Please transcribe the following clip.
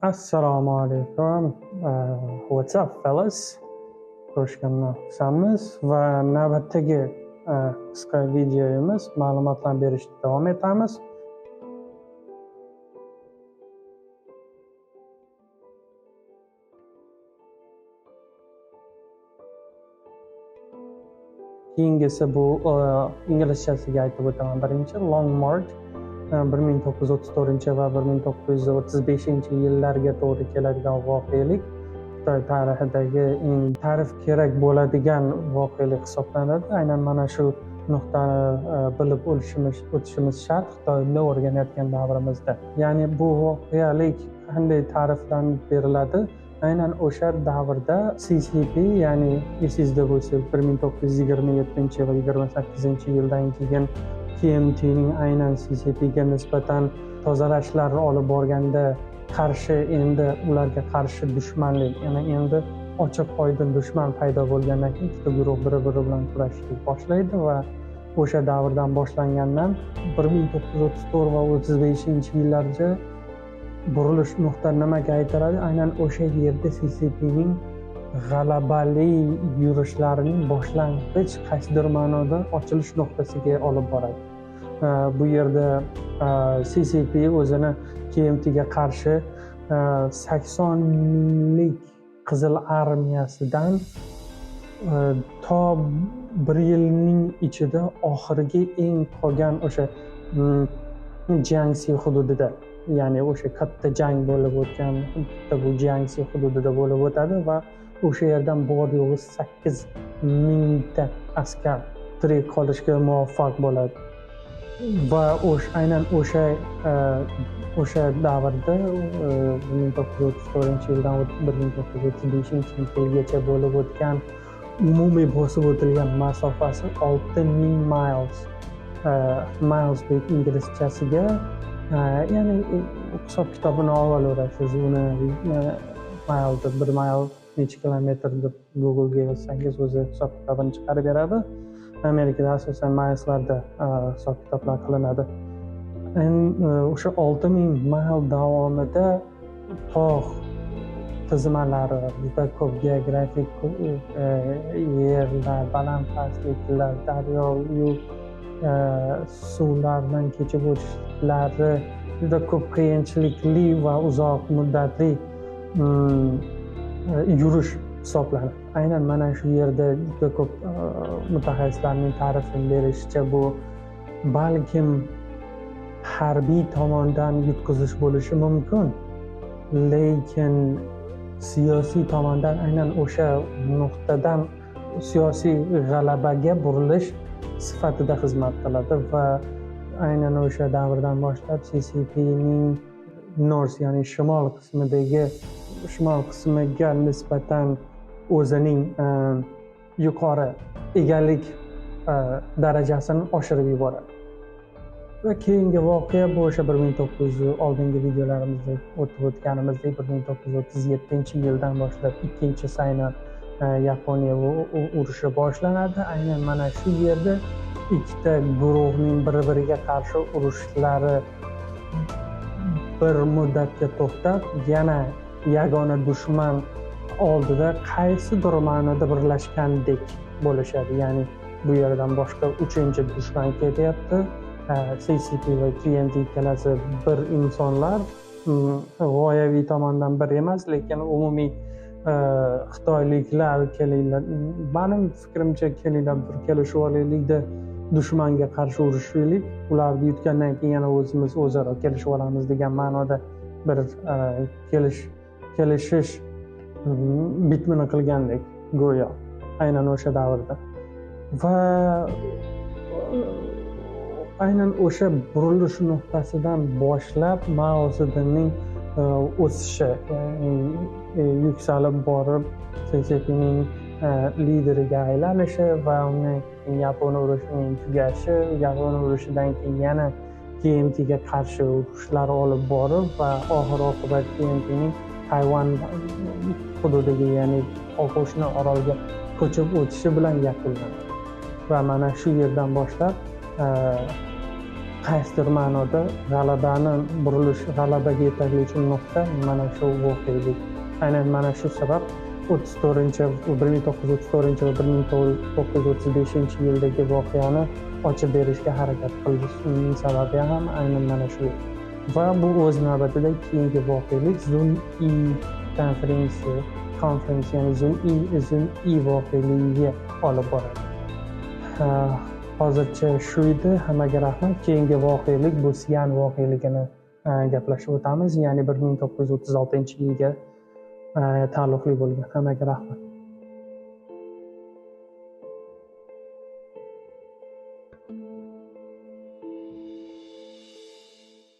Assalomu alaykum. What's up, fellas? Ko'rishgandan xursandmiz va navbatdagi qisqa videomiz ma'lumotlar berishda davom etamiz. Keyingisi bu inglizchasiga aytib o'taman. Birinchi Long March 1934 va 1935 yillarga to'g'ri keladigan voqelik Xitoy tarixidagi eng ta'rif kerak bo'ladigan voqelik hisoblanadi. Aynan mana shu nuqtani bilib o'tishimiz shart Xitoyni o'rganayotgan davrimizda. Ya'ni bu voqelik qanday ta'riflanib beriladi? Aynan o'sha davrda CCP, ya'ni esingizda bo'lsa 1927 va 28-yildan keyin KMTning aynan CCPga nisbatan tozalashlarni olib borganda endi ularga qarshi dushmanlik, ya'ni endi ochiq oydin dushman paydo bo'lgandan keyin ikkita guruh bir-biri bilan kurashishni boshlaydi va o'sha davrdan boshlangandan 1934 va 35-yillargacha burilish nuqta nimaga aytiladi? Aynan o'sha yerda CCPning g'alabali yurishlarining boshlang'ich qaysidir ma'noda ochilish nuqtasiga olib boradi. Bu yerda CCP o'zini KMTga qarshi 80 minglik Qizil armiyasidan to bir yilning ichida oxirgi eng qolgan o'sha Jiangxi hududida, ya'ni o'sha katta jang bo'lib o'tgan bu Jiangxi hududida bo'lib o'tadi va o'sha yerdan bor yo'g'i 8 mingta askar tirik qolishga muvaffaq bo'ladi. Va aynan o'sha davrda 1934-yildan 1935-yilgacha bo'lib o'tgan umumiy bosib o'tilgan masofasi 6000 miles bu inglizchasiga, ya'ni hisob kitobini olaverasiz. Uni bir mile necha kilometr deb Google'ga yozsangiz o'zi hisob kitobini chiqarib beradi. Amerikada asosan mileslarda hisob kitoblar qilinadi. O'sha 6000 mil davomida tog' tizmalari, juda ko'p geografik yerlar, baland pastliklar, daryo, suvlardan kechib o'tishlari, juda ko'p qiyinchilikli va uzoq muddatli yurish hisoblanadi. Aynan mana shu yerda juda ko'p mutaxassislarning ta'rifini berishicha, bu balkim harbiy tomondan yutqizish bo'lishi mumkin, lekin siyosiy tomondan aynan o'sha nuqtadan siyosiy g'alabaga burilish sifatida xizmat qiladi va aynan o'sha davrdan boshlab CCPning North, ya'ni shimol qismiga nisbatan o'zining yuqori egalik darajasini oshirib yuboradi. Va keyingi voqea bu o'sha oldingi videolarimizda o'tib o'tganimizdek 1937-yildan boshlab ikkinchi Sino Yaponiya urushi boshlanadi. Aynan mana shu yerda ikkita guruhning bir-biriga qarshi urushlari bir muddatga to'xtab, yana yagona dushman oldida qaysidir ma'noda birlashgandek bo'lishadi. Ya'ni bu yerdan boshqa uchinchi dushman kelyapti. CCP va KMT ikkalasi bir insonlar, g'oyaviy tomondan bir emas, lekin umumiy xitoyliklar kelinglar, mening fikrimcha kelinglar bir kelishib olaylikda dushmanga qarshi urushaylik, ularni yutgandan keyin yana o'zimiz o'zaro kelishib olamiz degan ma'noda bir kelishish bitmini qilgandek go'yo aynan o'sha davrda. Va aynan o'sha burilish nuqtasidan boshlab Mao Zedongning o'sishi, yuksalib borib CCPning lideriga aylanishi va undan keyin Yapon urushining tugashi, Yapon urushidan keyin yana KMTga qarshi urushlar olib borib va oxir-oqibat KMTning Tayvan hududiga, ya'ni qo'shni orolga ko'chib o'tishi bilan yakunlanadi. Va mana shu yerdan boshlab qaysidir ma'noda g'alabaga yetaklovchi nuqta mana shu voqelik. Aynan mana shu sabab 1934 va 1935 yildagi voqeani ochib berishga harakat qildi. Uning sababi ham aynan mana shu. Va bu o'z navbatida keyingi voqelik Zun-i konferensiya, ya'ni Zun-i voqeligiga olib boradi. Hozircha shu edi. Hammaga rahmat. Keyingi voqelik bu Sian voqeligini gaplashib o'tamiz, ya'ni 1936 yilga taalluqli bo'lgan. Hammaga rahmat.